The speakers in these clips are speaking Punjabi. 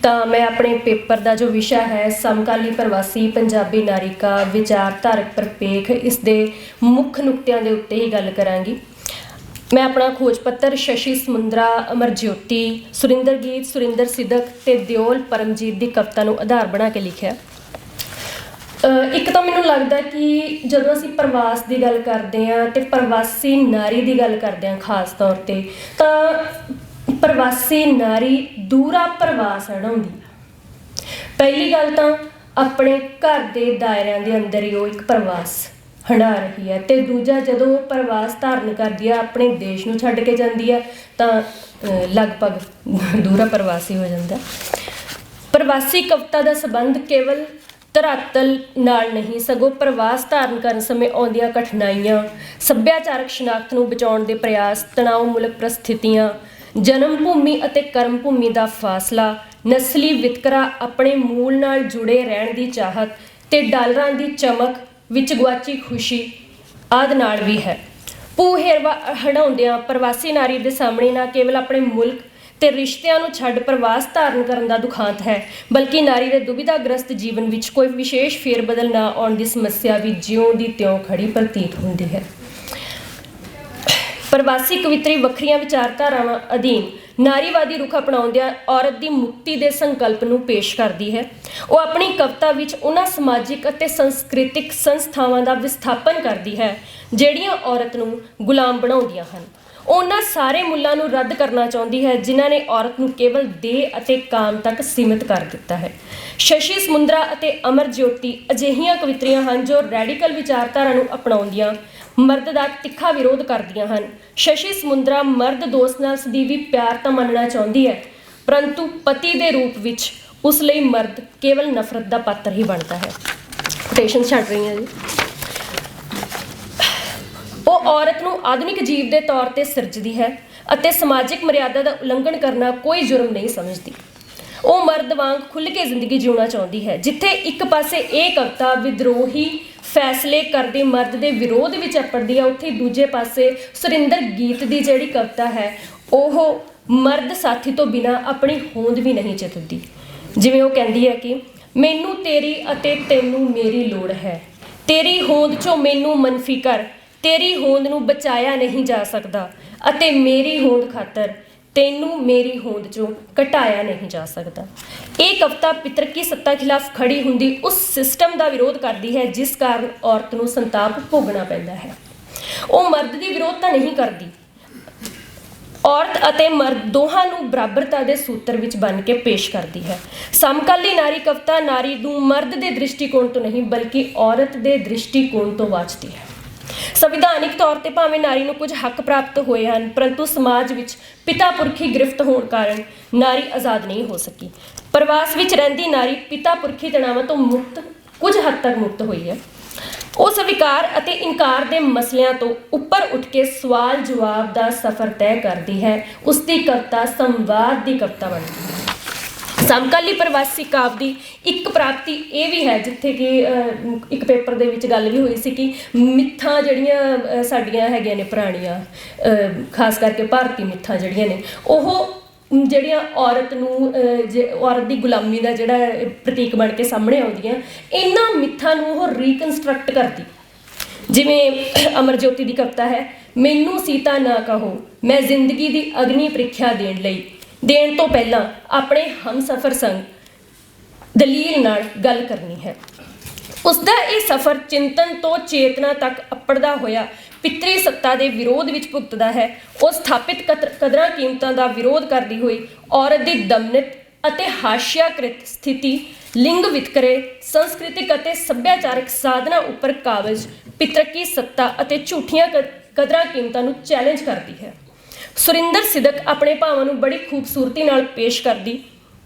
ਤਾਂ ਮੈਂ ਆਪਣੇ ਪੇਪਰ ਦਾ ਜੋ ਵਿਸ਼ਾ ਹੈ ਸਮਕਾਲੀ ਪ੍ਰਵਾਸੀ ਪੰਜਾਬੀ ਨਾਰਿਕਾ ਵਿਚਾਰਧਾਰਕ ਪ੍ਰਪੇਖ, ਇਸ ਦੇ ਮੁੱਖ ਨੁਕਤਿਆਂ ਦੇ ਉੱਤੇ ਹੀ ਗੱਲ ਕਰਾਂਗੀ। ਮੈਂ ਆਪਣਾ ਖੋਜ ਪੱਤਰ ਸ਼ਸ਼ੀ ਸਮੁੰਦਰਾ, ਅਮਰਜੋਤੀ, ਸੁਰਿੰਦਰਗੀਤ, ਸੁਰਿੰਦਰ ਸਿਦਕ ਤੇ ਦਿਓਲ ਪਰਮਜੀਤ ਦੀ ਕਵਿਤਾ ਨੂੰ ਆਧਾਰ ਬਣਾ ਕੇ ਲਿਖਿਆ। ਇੱਕ ਤਾਂ ਮੈਨੂੰ ਲੱਗਦਾ ਕਿ ਜਦੋਂ ਅਸੀਂ ਪ੍ਰਵਾਸ ਦੀ ਗੱਲ ਕਰਦੇ ਹਾਂ ਤੇ ਪ੍ਰਵਾਸੀ ਨਾਰੀ ਦੀ ਗੱਲ ਕਰਦੇ ਹਾਂ ਖਾਸ ਤੌਰ 'ਤੇ, ਤਾਂ ਪ੍ਰਵਾਸੀ ਨਾਰੀ ਦੂਰਾ ਪ੍ਰਵਾਸ ਹੰਢਾਉਂਦੀ ਆ। ਪਹਿਲੀ ਗੱਲ ਤਾਂ ਆਪਣੇ ਘਰ ਦੇ ਦਾਇਰਿਆਂ ਦੇ ਅੰਦਰ ਹੀ ਉਹ ਇੱਕ ਪ੍ਰਵਾਸ ਹੰਢਾ ਰਹੀ ਹੈ, ਅਤੇ ਦੂਜਾ ਜਦੋਂ ਉਹ ਪ੍ਰਵਾਸ ਧਾਰਨ ਕਰਦੀ ਆ, ਆਪਣੇ ਦੇਸ਼ ਨੂੰ ਛੱਡ ਕੇ ਜਾਂਦੀ ਆ, ਤਾਂ ਲਗਭਗ ਦੂਰਾ ਪ੍ਰਵਾਸੀ ਹੋ ਜਾਂਦਾ। ਪ੍ਰਵਾਸੀ ਕਵਿਤਾ ਦਾ ਸੰਬੰਧ ਕੇਵਲ ਧਰਾਤਲ ਨਾਲ ਨਹੀਂ, ਸਗੋਂ ਪ੍ਰਵਾਸ ਧਾਰਨ ਕਰਨ ਸਮੇਂ ਆਉਂਦੀਆਂ ਕਠਿਨਾਈਆਂ, ਸੱਭਿਆਚਾਰਕ ਸ਼ਨਾਖਤ ਨੂੰ ਬਚਾਉਣ ਦੇ ਪ੍ਰਯਾਸ, ਤਣਾਅਮੂਲਕ ਪ੍ਰਸਥਿਤੀਆਂ, ਜਨਮ ਭੂਮੀ ਅਤੇ ਕਰਮ ਭੂਮੀ ਦਾ ਫਾਸਲਾ, ਨਸਲੀ ਵਿਤਕਰਾ, ਆਪਣੇ ਮੂਲ ਨਾਲ ਜੁੜੇ ਰਹਿਣ ਦੀ ਚਾਹਤ ਤੇ ਡਾਲਰਾਂ ਦੀ ਚਮਕ ਵਿੱਚ ਗੁਆਚੀ ਖੁਸ਼ੀ ਆਦਿ ਨਾਲ ਵੀ ਹੈ। ਭੂ-ਹੇਰਵਾ ਹੰਢਾਉਂਦਿਆਂ ਪ੍ਰਵਾਸੀ ਨਾਰੀ ਦੇ ਸਾਹਮਣੇ ਨਾ ਕੇਵਲ ਆਪਣੇ ਮੁਲਕ ਤੇ ਰਿਸ਼ਤਿਆਂ ਨੂੰ ਛੱਡ ਪ੍ਰਵਾਸ ਧਾਰਨ ਕਰਨ ਦਾ ਦੁਖਾਂਤ ਹੈ, ਬਲਕਿ ਨਾਰੀ ਦੇ ਦੁਬਿਧਾਗ੍ਰਸਤ ਜੀਵਨ ਵਿੱਚ ਕੋਈ ਵਿਸ਼ੇਸ਼ ਫੇਰਬਦਲ ਨਾ ਆਉਣ ਦੀ ਸਮੱਸਿਆ ਵੀ ਜਿਉਂ ਦੀ ਤਿਉਂ ਖੜੀ ਪ੍ਰਤੀਤ ਹੁੰਦੀ ਹੈ। ਪ੍ਰਵਾਸੀ ਕਵਿੱਤਰੀ ਵੱਖਰੀਆਂ ਵਿਚਾਰਧਾਰਾਵਾਂ ਅਧੀਨ ਨਾਰੀਵਾਦੀ ਰੁਖ ਅਪਣਾਉਂਦਿਆਂ ਔਰਤ ਦੀ ਮੁਕਤੀ ਦੇ ਸੰਕਲਪ ਨੂੰ ਪੇਸ਼ ਕਰਦੀ ਹੈ। ਉਹ ਆਪਣੀ ਕਵਿਤਾ ਵਿੱਚ ਉਹਨਾਂ ਸਮਾਜਿਕ ਅਤੇ ਸੰਸਕ੍ਰਿਤਿਕ ਸੰਸਥਾਵਾਂ ਦਾ ਵਿਸਥਾਪਨ ਕਰਦੀ ਹੈ ਜਿਹੜੀਆਂ ਔਰਤ ਨੂੰ ਗੁਲਾਮ ਬਣਾਉਂਦੀਆਂ ਹਨ। ਉਹਨਾਂ ਸਾਰੇ ਮੁੱਲਾਂ ਨੂੰ ਰੱਦ ਕਰਨਾ ਚਾਹੁੰਦੀ ਹੈ ਜਿਨ੍ਹਾਂ ਨੇ ਔਰਤ ਨੂੰ ਕੇਵਲ ਦੇਹ ਅਤੇ ਕਾਮ ਤੱਕ ਸੀਮਿਤ ਕਰ ਦਿੱਤਾ ਹੈ। ਸ਼ਸ਼ੀ ਸਮੁੰਦਰਾ ਅਤੇ ਅਮਰਜੋਤੀ ਅਜਿਹੀਆਂ ਕਵਿੱਤਰੀਆਂ ਹਨ ਜੋ ਰੈਡੀਕਲ ਵਿਚਾਰਧਾਰਾ ਨੂੰ ਅਪਣਾਉਂਦੀਆਂ ਮਰਦ ਦਾ ਤਿੱਖਾ ਵਿਰੋਧ ਕਰਦੀਆਂ ਹਨ। ਸ਼ਸ਼ੀ ਸਮੁੰਦਰਾ ਮਰਦ ਦੋਸਤ ਨਾਲ ਸਦੀਵੀ ਪਿਆਰ ਤਾਂ ਮੰਨਣਾ ਚਾਹੁੰਦੀ ਹੈ, ਪਰੰਤੂ ਪਤੀ ਦੇ ਰੂਪ ਵਿੱਚ ਉਸ ਲਈ ਮਰਦ ਕੇਵਲ ਨਫ਼ਰਤ ਦਾ ਪਾਤਰ ਹੀ ਬਣਦਾ ਹੈ। ਕੋਟੇਸ਼ਨ ਛੱਡ ਰਹੀ ਹਾਂ ਜੀ। ਉਹ ਔਰਤ ਨੂੰ ਆਧੁਨਿਕ ਜੀਵ ਦੇ ਤੌਰ 'ਤੇ ਸਿਰਜਦੀ ਹੈ ਅਤੇ ਸਮਾਜਿਕ ਮਰਿਆਦਾ ਦਾ ਉਲੰਘਣ ਕਰਨਾ ਕੋਈ ਜੁਰਮ ਨਹੀਂ ਸਮਝਦੀ। ਉਹ ਮਰਦ ਵਾਂਗ ਖੁੱਲ੍ਹ ਕੇ ਜ਼ਿੰਦਗੀ ਜਿਉਣਾ ਚਾਹੁੰਦੀ ਹੈ। ਜਿੱਥੇ ਇੱਕ ਪਾਸੇ ਇਹ ਕਵਿਤਾ ਵਿਦਰੋਹੀ ਫੈਸਲੇ ਕਰਦੇ ਮਰਦ ਦੇ ਵਿਰੋਧ ਵਿੱਚ ਅਪੜਦੀ ਹੈ, ਉੱਥੇ ਦੂਜੇ ਪਾਸੇ ਸੁਰਿੰਦਰ ਗੀਤ ਦੀ ਜਿਹੜੀ ਕਵਿਤਾ ਹੈ ਉਹ ਮਰਦ ਸਾਥੀ ਤੋਂ ਬਿਨਾਂ ਆਪਣੀ ਹੋਂਦ ਵੀ ਨਹੀਂ ਚਿੱਤਦੀ। ਜਿਵੇਂ ਉਹ ਕਹਿੰਦੀ ਹੈ ਕਿ ਮੈਨੂੰ ਤੇਰੀ ਅਤੇ ਤੈਨੂੰ ਮੇਰੀ ਲੋੜ ਹੈ, ਤੇਰੀ ਹੋਂਦ 'ਚੋਂ ਮੈਨੂੰ ਮਨਫੀ ਕਰ, ਤੇਰੀ ਹੋਂਦ ਨੂੰ ਬਚਾਇਆ ਨਹੀਂ ਜਾ ਸਕਦਾ ਅਤੇ ਮੇਰੀ ਹੋਂਦ ਖਾਤਰ ਤੈਨੂੰ ਮੇਰੀ ਹੋਂਦ 'ਚੋਂ ਘਟਾਇਆ ਨਹੀਂ ਜਾ ਸਕਦਾ। ਇਹ ਕਵਿਤਾ ਪਿਤਰਕੀ ਸੱਤਾ ਖਿਲਾਫ ਖੜੀ ਹੁੰਦੀ ਉਸ ਸਿਸਟਮ ਦਾ ਵਿਰੋਧ ਕਰਦੀ ਹੈ ਜਿਸ ਕਾਰਨ ਔਰਤ ਨੂੰ ਸੰਤਾਪ ਭੋਗਣਾ ਪੈਂਦਾ ਹੈ। ਉਹ ਮਰਦ ਦੀ ਵਿਰੋਧਤਾ ਨਹੀਂ ਕਰਦੀ, ਔਰਤ ਅਤੇ ਮਰਦ ਦੋਹਾਂ ਨੂੰ ਬਰਾਬਰਤਾ ਦੇ ਸੂਤਰ ਵਿੱਚ ਬੰਨ੍ਹ ਕੇ ਪੇਸ਼ ਕਰਦੀ ਹੈ। ਸਮਕਾਲੀ ਨਾਰੀ ਕਵਿਤਾ ਨਾਰੀ ਨੂੰ ਮਰਦ ਦੇ ਦ੍ਰਿਸ਼ਟੀਕੋਣ ਤੋਂ ਨਹੀਂ ਬਲਕਿ ਔਰਤ ਦੇ ਦ੍ਰਿਸ਼ਟੀਕੋਣ ਤੋਂ ਵਾਚਦੀ ਹੈ। ਸੰਵਿਧਾਨਿਕ ਤੌਰ 'ਤੇ ਭਾਵੇਂ ਨਾਰੀ ਨੂੰ ਕੁਝ ਹੱਕ ਪ੍ਰਾਪਤ ਹੋਏ ਹਨ, ਪਰੰਤੂ ਸਮਾਜ ਵਿੱਚ ਪਿਤਾ ਪੁਰਖੀ ਗ੍ਰਿਫਤ ਹੋਣ ਕਾਰਨ ਨਾਰੀ ਆਜ਼ਾਦ ਨਹੀਂ ਹੋ ਸਕੀ। ਪ੍ਰਵਾਸ ਵਿੱਚ ਰਹਿੰਦੀ ਨਾਰੀ ਪਿਤਾ ਪੁਰਖੀ ਤਣਾਵਾਂ ਤੋਂ ਮੁਕਤ ਕੁਝ ਹੱਦ ਤੱਕ ਮੁਕਤ ਹੋਈ ਹੈ। ਉਹ ਸਵੀਕਾਰ ਅਤੇ ਇਨਕਾਰ ਦੇ ਮਸਲਿਆਂ ਤੋਂ ਉੱਪਰ ਉੱਠ ਕੇ ਸਵਾਲ ਜਵਾਬ ਦਾ ਸਫ਼ਰ ਤੈਅ ਕਰਦੀ ਹੈ। ਉਸ ਦੀ ਕਵਿਤਾ ਸੰਵਾਦ ਦੀ ਕਵਿਤਾ ਬਣਦੀ ਹੈ। ਸਮਕਾਲੀ ਪ੍ਰਵਾਸੀ ਕਾਵਿ ਦੀ ਇੱਕ ਪ੍ਰਾਪਤੀ ਇਹ ਵੀ ਹੈ, ਜਿੱਥੇ ਕਿ ਇੱਕ ਪੇਪਰ ਦੇ ਵਿੱਚ ਗੱਲ ਵੀ ਹੋਈ ਸੀ ਕਿ ਮਿੱਥਾਂ ਜਿਹੜੀਆਂ ਸਾਡੀਆਂ ਹੈਗੀਆਂ ਨੇ ਪੁਰਾਣੀਆਂ, ਖਾਸ ਕਰਕੇ ਭਾਰਤੀ ਮਿੱਥਾਂ ਜਿਹੜੀਆਂ ਨੇ, ਉਹ ਜਿਹੜੀਆਂ ਔਰਤ ਨੂੰ ਔਰਤ ਦੀ ਗੁਲਾਮੀ ਦਾ ਜਿਹੜਾ ਪ੍ਰਤੀਕ ਬਣ ਕੇ ਸਾਹਮਣੇ ਆਉਂਦੀਆਂ, ਇਹਨਾਂ ਮਿੱਥਾਂ ਨੂੰ ਉਹ ਰੀਕਨਸਟਰਕਟ ਕਰਦੀ। ਜਿਵੇਂ ਅਮਰਜੋਤੀ ਦੀ ਕਵਿਤਾ ਹੈ, ਮੈਨੂੰ ਸੀਤਾ ਨਾ ਕਹੋ, ਮੈਂ ਜ਼ਿੰਦਗੀ ਦੀ ਅਗਨੀ ਪ੍ਰੀਖਿਆ ਦੇਣ ਤੋਂ ਪਹਿਲਾਂ ਆਪਣੇ ਹਮਸਫ਼ਰ ਸੰਗ ਦਲੀਲ ਨਾਲ ਗੱਲ ਕਰਨੀ ਹੈ। ਉਸਦਾ ਇਹ ਸਫ਼ਰ ਚਿੰਤਨ ਤੋਂ ਚੇਤਨਾ ਤੱਕ ਅੱਪੜਦਾ ਹੋਇਆ ਪਿਤਰੀ ਸੱਤਾ ਦੇ ਵਿਰੋਧ ਵਿੱਚ ਭੁਗਤਦਾ ਹੈ। ਉਹ ਸਥਾਪਿਤ ਕਦਰਾਂ ਕੀਮਤਾਂ ਦਾ ਵਿਰੋਧ ਕਰਦੀ ਹੋਈ ਔਰਤ ਦੀ ਦਮਨਿਤ ਅਤੇ ਹਾਸ਼ਿਆਕ੍ਰਿਤ ਸਥਿਤੀ, ਲਿੰਗ ਵਿਤਕਰੇ, ਸੰਸਕ੍ਰਿਤਿਕ ਅਤੇ ਸੱਭਿਆਚਾਰਕ ਸਾਧਨਾ ਉੱਪਰ ਕਾਬਜ਼ ਪਿਤਰਕੀ ਸੱਤਾ ਅਤੇ ਝੂਠੀਆਂ ਕਦਰਾਂ ਕੀਮਤਾਂ ਨੂੰ ਚੈਲੰਜ ਕਰਦੀ ਹੈ। ਸੁਰਿੰਦਰ ਸਿਦਕ ਆਪਣੇ ਭਾਵਾਂ ਨੂੰ ਬੜੀ ਖੂਬਸੂਰਤੀ ਨਾਲ ਪੇਸ਼ ਕਰਦੀ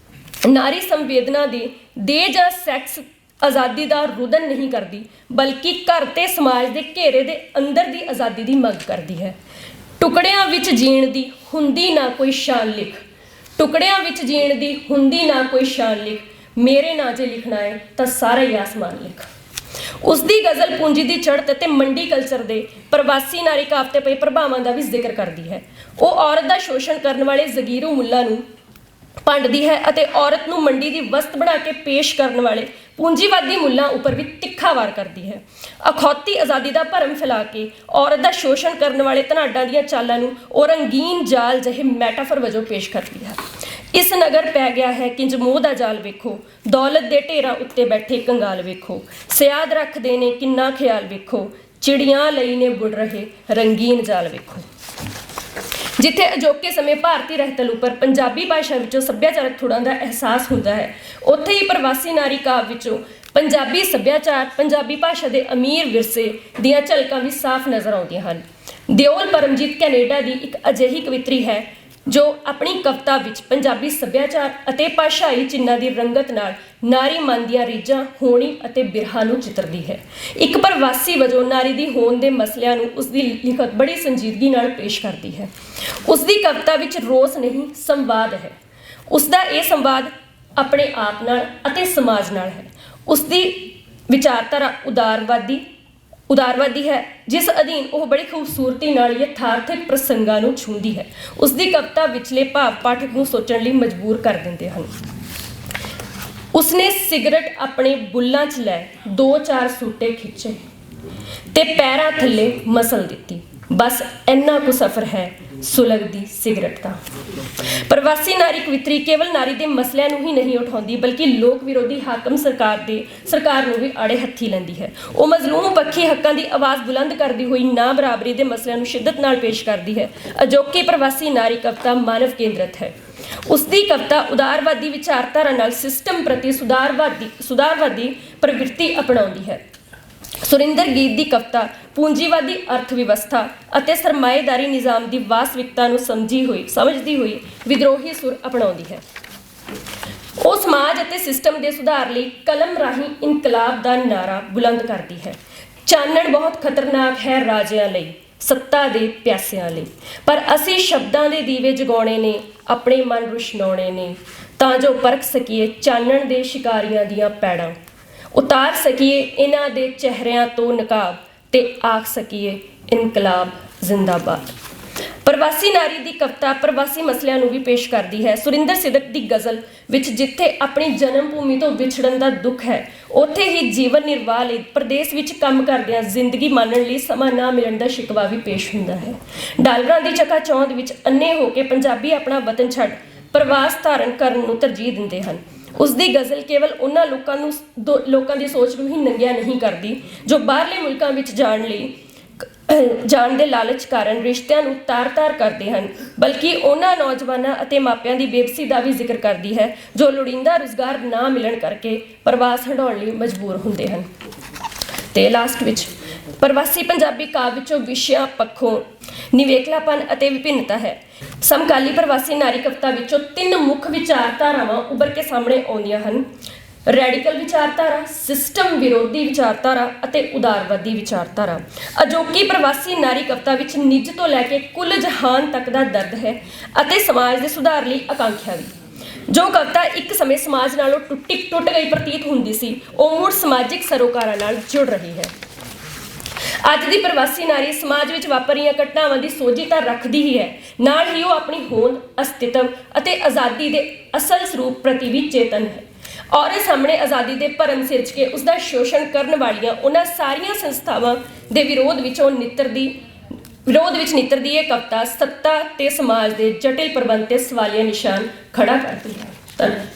ਨਾਰੀ ਸੰਵੇਦਨਾ ਦੀ ਦੇਹ ਜਾਂ ਸੈਕਸ ਆਜ਼ਾਦੀ ਦਾ ਰੁਦਨ ਨਹੀਂ ਕਰਦੀ, ਬਲਕਿ ਘਰ ਤੇ ਸਮਾਜ ਦੇ ਘੇਰੇ ਦੇ ਅੰਦਰ ਦੀ ਆਜ਼ਾਦੀ ਦੀ ਮੰਗ ਕਰਦੀ ਹੈ। ਟੁਕੜਿਆਂ ਵਿੱਚ ਜੀਣ ਦੀ ਹੁੰਦੀ ਨਾ ਕੋਈ ਸ਼ਾਨ ਲਿਖ, ਟੁਕੜਿਆਂ ਵਿੱਚ ਜੀਣ ਦੀ ਹੁੰਦੀ ਨਾ ਕੋਈ ਸ਼ਾਨ ਲਿਖ, ਮੇਰੇ ਨਾਂ ਜੇ ਲਿਖਣਾ ਹੈ ਤਾਂ ਸਾਰਾ ਹੀ ਆਸਮਾਨ ਲਿਖ। ਉਸ ਦੀ ਗਜ਼ਲ ਪੂੰਜੀ ਦੀ ਚੜ੍ਹਤ ਅਤੇ ਮੰਡੀ ਕਲਚਰ ਦੇ ਪ੍ਰਵਾਸੀ ਨਾਰੀ ਕਾਵਿ 'ਤੇ ਪਏ ਪ੍ਰਭਾਵਾਂ ਦਾ ਵੀ ਜ਼ਿਕਰ ਕਰਦੀ ਹੈ। ਉਹ ਔਰਤ ਦਾ ਸ਼ੋਸ਼ਣ ਕਰਨ ਵਾਲੇ ਜ਼ਗੀਰੂ ਮੁੱਲਾਂ ਨੂੰ ਭੰਡਦੀ ਹੈ ਅਤੇ ਔਰਤ ਨੂੰ ਮੰਡੀ ਦੀ ਵਸਤ ਬਣਾ ਕੇ ਪੇਸ਼ ਕਰਨ ਵਾਲੇ ਪੂੰਜੀਵਾਦੀ ਮੁੱਲਾਂ ਉੱਪਰ ਵੀ ਤਿੱਖਾ ਵਾਰ ਕਰਦੀ ਹੈ। ਅਖੌਤੀ ਆਜ਼ਾਦੀ ਦਾ ਭਰਮ ਫੈਲਾ ਕੇ ਔਰਤ ਦਾ ਸ਼ੋਸ਼ਣ ਕਰਨ ਵਾਲੇ ਧਨਾਡਾਂ ਦੀਆਂ ਚਾਲਾਂ ਨੂੰ ਉਹ ਰੰਗੀਨ ਜਾਲ ਜਿਹੇ ਮੈਟਾਫਰ ਵਜੋਂ ਪੇਸ਼ ਕਰਦੀ ਹੈ। ਇਸ ਨਗਰ ਪੈ ਗਿਆ ਹੈ ਕਿੰਜ ਮੋਹ ਦਾ ਜਾਲ ਵੇਖੋ, ਦੌਲਤ ਦੇ ਢੇਰਾਂ ਉੱਤੇ ਬੈਠੇ ਕੰਗਾਲ ਵੇਖੋ, ਸਿਆਦ ਰੱਖਦੇ ਨੇ ਕਿੰਨਾ ਖਿਆਲ ਵੇਖੋ, ਚਿੜੀਆਂ ਲਈ ਨੇ ਬੁੜ ਰਹੇ ਰੰਗੀਨ ਜਾਲ ਵੇਖੋ। ਜਿੱਥੇ ਅਜੋਕੇ ਸਮੇਂ ਭਾਰਤੀ ਰਹਿਤਲ ਉੱਪਰ ਪੰਜਾਬੀ ਭਾਸ਼ਾ ਵਿੱਚੋਂ ਸੱਭਿਆਚਾਰਕ ਥੁੜਾਂ ਦਾ ਅਹਿਸਾਸ ਹੁੰਦਾ ਹੈ, ਉੱਥੇ ਹੀ ਪ੍ਰਵਾਸੀ ਨਾਰੀ ਕਾਵਿ ਵਿੱਚੋਂ ਪੰਜਾਬੀ ਸੱਭਿਆਚਾਰ, ਪੰਜਾਬੀ ਭਾਸ਼ਾ ਦੇ ਅਮੀਰ ਵਿਰਸੇ ਦੀਆਂ ਝਲਕਾਂ ਵੀ ਸਾਫ਼ ਨਜ਼ਰ ਆਉਂਦੀਆਂ ਹਨ। ਦਿਓਲ ਪਰਮਜੀਤ ਕੈਨੇਡਾ ਦੀ ਇੱਕ ਅਜਿਹੀ ਕਵਿਤਰੀ ਹੈ ਜੋ ਆਪਣੀ ਕਵਿਤਾ ਵਿੱਚ ਪੰਜਾਬੀ ਸੱਭਿਆਚਾਰ ਅਤੇ ਭਾਸ਼ਾਈ ਚਿੰਨ੍ਹਾਂ ਦੀ ਰੰਗਤ ਨਾਲ ਨਾਰੀ ਮਨ ਦੀਆਂ ਰੀਝਾਂ, ਹੋਣੀ ਅਤੇ ਬਿਰਹਾ ਨੂੰ ਚਿੱਤਰਦੀ ਹੈ। ਇੱਕ ਪ੍ਰਵਾਸੀ ਵਜੋਂ ਨਾਰੀ ਦੀ ਹੋਂਦ ਦੇ ਮਸਲਿਆਂ ਨੂੰ ਉਸਦੀ ਲਿਖਤ ਬੜੀ ਸੰਜੀਦਗੀ ਨਾਲ ਪੇਸ਼ ਕਰਦੀ ਹੈ। ਉਸਦੀ ਕਵਿਤਾ ਵਿੱਚ ਰੋਸ ਨਹੀਂ, ਸੰਵਾਦ ਹੈ। ਉਸਦਾ ਇਹ ਸੰਵਾਦ ਆਪਣੇ ਆਪ ਨਾਲ ਅਤੇ ਸਮਾਜ ਨਾਲ ਹੈ। ਉਸਦੀ ਵਿਚਾਰਧਾਰਾ ਉਦਾਰਵਾਦੀ ਹੈ, ਜਿਸ ਅਧੀਨ ਉਹ ਬੜੀ ਖੂਬਸੂਰਤੀ ਨਾਲ ਯਥਾਰਥਿਕ ਪ੍ਰਸੰਗਾਂ ਨੂੰ ਛੂੰਹਦੀ ਹੈ। ਉਸਦੀ ਕਵਿਤਾ ਵਿਚਲੇ ਭਾਵ ਪਾਠਕ ਨੂੰ ਸੋਚਣ ਲਈ ਮਜਬੂਰ ਕਰ ਦਿੰਦੇ ਹਨ। ਉਸਨੇ ਸਿਗਰਟ ਆਪਣੇ ਬੁੱਲਾਂ 'ਚ ਲੈ 2-4 ਸੂਟੇ ਖਿੱਚੇ ਤੇ ਪੈਰਾਂ ਥੱਲੇ ਮਸਲ ਦਿੱਤੀ, ਬਸ ਇੰਨਾ ਕੁ ਸਫ਼ਰ ਹੈ ਸੁਲਗਦੀ ਸਿਗਰਟ ਦਾ। ਪ੍ਰਵਾਸੀ ਨਾਰੀ ਕਵਿਤਰੀ ਕੇਵਲ ਨਾਰੀ ਦੇ ਮਸਲਿਆਂ ਨੂੰ ਹੀ ਨਹੀਂ ਉਠਾਉਂਦੀ, ਬਲਕਿ ਲੋਕ ਵਿਰੋਧੀ ਹਾਕਮ ਸਰਕਾਰ ਨੂੰ ਵੀ ਆੜੇ ਹੱਥੀ ਲੈਂਦੀ ਹੈ। ਉਹ ਮਜ਼ਲੂਮ ਪੱਖੀ ਹੱਕਾਂ ਦੀ ਆਵਾਜ਼ ਬੁਲੰਦ ਕਰਦੀ ਹੋਈ ਨਾ ਬਰਾਬਰੀ ਦੇ ਮਸਲਿਆਂ ਨੂੰ ਸ਼ਿੱਦਤ ਨਾਲ ਪੇਸ਼ ਕਰਦੀ ਹੈ। ਅਜੋਕੀ ਪ੍ਰਵਾਸੀ ਨਾਰੀ ਕਵਿਤਾ ਮਾਨਵ ਕੇਂਦਰਿਤ ਹੈ। ਉਸਦੀ ਕਵਿਤਾ ਉਦਾਰਵਾਦੀ ਵਿਚਾਰਧਾਰਾ ਨਾਲ ਸਿਸਟਮ ਪ੍ਰਤੀ ਸੁਧਾਰਵਾਦੀ ਪ੍ਰਵਿਰਤੀ ਅਪਣਾਉਂਦੀ ਹੈ। ਸੁਰਿੰਦਰ ਗੀਤ ਦੀ ਕਵਿਤਾ ਪੂੰਜੀਵਾਦੀ ਅਰਥ ਵਿਵਸਥਾ ਅਤੇ ਸਰਮਾਏਦਾਰੀ ਨਿਜ਼ਾਮ ਦੀ ਵਾਸਤਵਿਕਤਾ ਨੂੰ ਸਮਝਦੀ ਹੋਈ ਵਿਦਰੋਹੀ ਸੁਰ ਅਪਣਾਉਂਦੀ ਹੈ। ਉਹ ਸਮਾਜ ਅਤੇ ਸਿਸਟਮ ਦੇ ਸੁਧਾਰ ਲਈ ਕਲਮ ਰਾਹੀਂ ਇਨਕਲਾਬ ਦਾ ਨਾਅਰਾ ਬੁਲੰਦ ਕਰਦੀ ਹੈ। ਚਾਨਣ ਬਹੁਤ ਖਤਰਨਾਕ ਹੈ ਰਾਜਿਆਂ ਲਈ, ਸੱਤਾ ਦੇ ਪਿਆਸਿਆਂ ਲਈ, ਪਰ ਅਸੀਂ ਸ਼ਬਦਾਂ ਦੇ ਦੀਵੇ ਜਗਾਉਣੇ ਨੇ, ਆਪਣੇ ਮਨ ਰੁਸ਼ਨਾਉਣੇ ਨੇ, ਤਾਂ ਜੋ ਪਰਖ ਸਕੀਏ ਚਾਨਣ ਦੇ ਸ਼ਿਕਾਰੀਆਂ ਦੀਆਂ ਪੈੜਾਂ, ਉਤਾਰ ਸਕੀਏ ਇਹਨਾਂ ਦੇ ਚਿਹਰਿਆਂ ਤੋਂ ਨਕਾਬ ਤੇ ਆਖ ਸਕੀਏ ਇਨਕਲਾਬ ਜ਼ਿੰਦਾਬਾਦ। ਪ੍ਰਵਾਸੀ ਨਾਰੀ ਦੀ ਕਵਿਤਾ ਪ੍ਰਵਾਸੀ ਮਸਲਿਆਂ ਨੂੰ ਵੀ ਪੇਸ਼ ਕਰਦੀ ਹੈ। ਸੁਰਿੰਦਰ ਸਿਦਕ ਦੀ ਗਜ਼ਲ ਵਿੱਚ ਜਿੱਥੇ ਆਪਣੀ ਜਨਮ ਭੂਮੀ ਤੋਂ ਵਿਛੜਨ ਦਾ ਦੁੱਖ ਹੈ, ਉੱਥੇ ਹੀ ਜੀਵਨ ਨਿਰਵਾਹ ਲਈ ਪ੍ਰਦੇਸ਼ ਵਿੱਚ ਕੰਮ ਕਰਦਿਆਂ ਜ਼ਿੰਦਗੀ ਮਾਣਨ ਲਈ ਸਮਾਂ ਨਾ ਮਿਲਣ ਦਾ ਸ਼ਿਕਵਾ ਵੀ ਪੇਸ਼ ਹੁੰਦਾ ਹੈ। ਡਾਲਰਾਂ ਦੀ ਚਕਾਚੌਂਧ ਵਿੱਚ ਅੰਨੇ ਹੋ ਕੇ ਪੰਜਾਬੀ ਆਪਣਾ ਵਤਨ ਛੱਡ ਪ੍ਰਵਾਸ ਧਾਰਨ ਕਰਨ ਨੂੰ ਤਰਜੀਹ ਦਿੰਦੇ ਹਨ। ਉਸਦੀ ਗਜ਼ਲ ਕੇਵਲ ਉਹਨਾਂ ਲੋਕਾਂ ਦੀ ਸੋਚ ਨੂੰ ਹੀ ਨੰਗਿਆ ਨਹੀਂ ਕਰਦੀ ਜੋ ਬਾਹਰਲੇ ਮੁਲਕਾਂ ਵਿੱਚ ਜਾਣ ਦੇ ਲਾਲਚ ਕਾਰਨ ਰਿਸ਼ਤਿਆਂ ਨੂੰ ਤਾਰ-ਤਾਰ ਕਰਦੇ ਹਨ, ਬਲਕਿ ਉਹਨਾਂ ਨੌਜਵਾਨਾਂ ਅਤੇ ਮਾਪਿਆਂ ਦੀ ਬੇਬਸੀ ਦਾ ਵੀ ਜ਼ਿਕਰ ਕਰਦੀ ਹੈ ਜੋ ਲੋੜੀਂਦਾ ਰੁਜ਼ਗਾਰ ਨਾ ਮਿਲਣ ਕਰਕੇ ਪ੍ਰਵਾਸ ਹੰਢਾਉਣ ਲਈ ਮਜਬੂਰ ਹੁੰਦੇ ਹਨ। ਤੇ ਲਾਸਟ ਵਿੱਚ ਪ੍ਰਵਾਸੀ ਪੰਜਾਬੀ ਕਾਵਿ ਵਿੱਚੋਂ ਵਿਸ਼ਿਆਂ ਪੱਖੋਂ ਨਿਵੇਕਲਾਪਨ ਅਤੇ ਵਿਭਿੰਨਤਾ ਹੈ। ਸਮਕਾਲੀ ਪ੍ਰਵਾਸੀ ਨਾਰੀ ਕਵਿਤਾ ਵਿੱਚੋਂ 3 ਮੁੱਖ ਵਿਚਾਰਧਾਰਾਵਾਂ ਉੱਭਰ ਕੇ ਸਾਹਮਣੇ ਆਉਂਦੀਆਂ ਹਨ: ਰੈਡੀਕਲ ਵਿਚਾਰਧਾਰਾ, ਸਿਸਟਮ ਵਿਰੋਧੀ ਵਿਚਾਰਧਾਰਾ ਅਤੇ ਉਦਾਰਵਾਦੀ ਵਿਚਾਰਧਾਰਾ। ਅਜੋਕੀ ਪ੍ਰਵਾਸੀ ਨਾਰੀ ਕਵਿਤਾ ਵਿੱਚ ਨਿੱਜ ਤੋਂ ਲੈ ਕੇ ਕੁੱਲ ਜਹਾਨ ਤੱਕ ਦਾ ਦਰਦ ਹੈ ਅਤੇ ਸਮਾਜ ਦੇ ਸੁਧਾਰ ਲਈ ਆਕਾਂਖਿਆ ਵੀ। ਜੋ ਕਵਿਤਾ ਇੱਕ ਸਮੇਂ ਸਮਾਜ ਨਾਲੋਂ ਟੁੱਟ ਗਈ ਪ੍ਰਤੀਤ ਹੁੰਦੀ ਸੀ, ਉਹ ਮੁੜ ਸਮਾਜਿਕ ਸਰੋਕਾਰਾਂ ਨਾਲ ਜੁੜ ਰਹੀ ਹੈ। ਅੱਜ ਦੀ ਪ੍ਰਵਾਸੀ ਨਾਰੀ ਸਮਾਜ ਵਿੱਚ ਵਾਪਰੀਆਂ ਘਟਨਾਵਾਂ ਦੀ ਸੋਝੀ ਤਾਂ ਰੱਖਦੀ ਹੀ ਹੈ, ਨਾਲ ਹੀ ਉਹ ਆਪਣੀ ਹੋਂਦ, ਅਸਤਿਤਵ ਅਤੇ ਆਜ਼ਾਦੀ ਦੇ ਅਸਲ ਸਰੂਪ ਪ੍ਰਤੀ ਵੀ ਚੇਤਨ ਹੈ। ਔਰਤ ਸਾਹਮਣੇ ਆਜ਼ਾਦੀ ਦੇ ਭਰਮ ਸਿਰਜ ਕੇ ਉਸਦਾ ਸ਼ੋਸ਼ਣ ਕਰਨ ਵਾਲੀਆਂ ਉਹਨਾਂ ਸਾਰੀਆਂ ਸੰਸਥਾਵਾਂ ਦੇ ਵਿਰੋਧ ਵਿੱਚ ਨਿੱਤਰਦੀ ਇਹ ਕਵਿਤਾ ਸੱਤਾ ਤੇ ਸਮਾਜ ਦੇ ਜਟਿਲ ਪ੍ਰਬੰਧ ਤੇ ਸਵਾਲੀਆ ਨਿਸ਼ਾਨ ਖੜਾ ਕਰਦੀ ਹੈ। ਧੰਨਵਾਦ।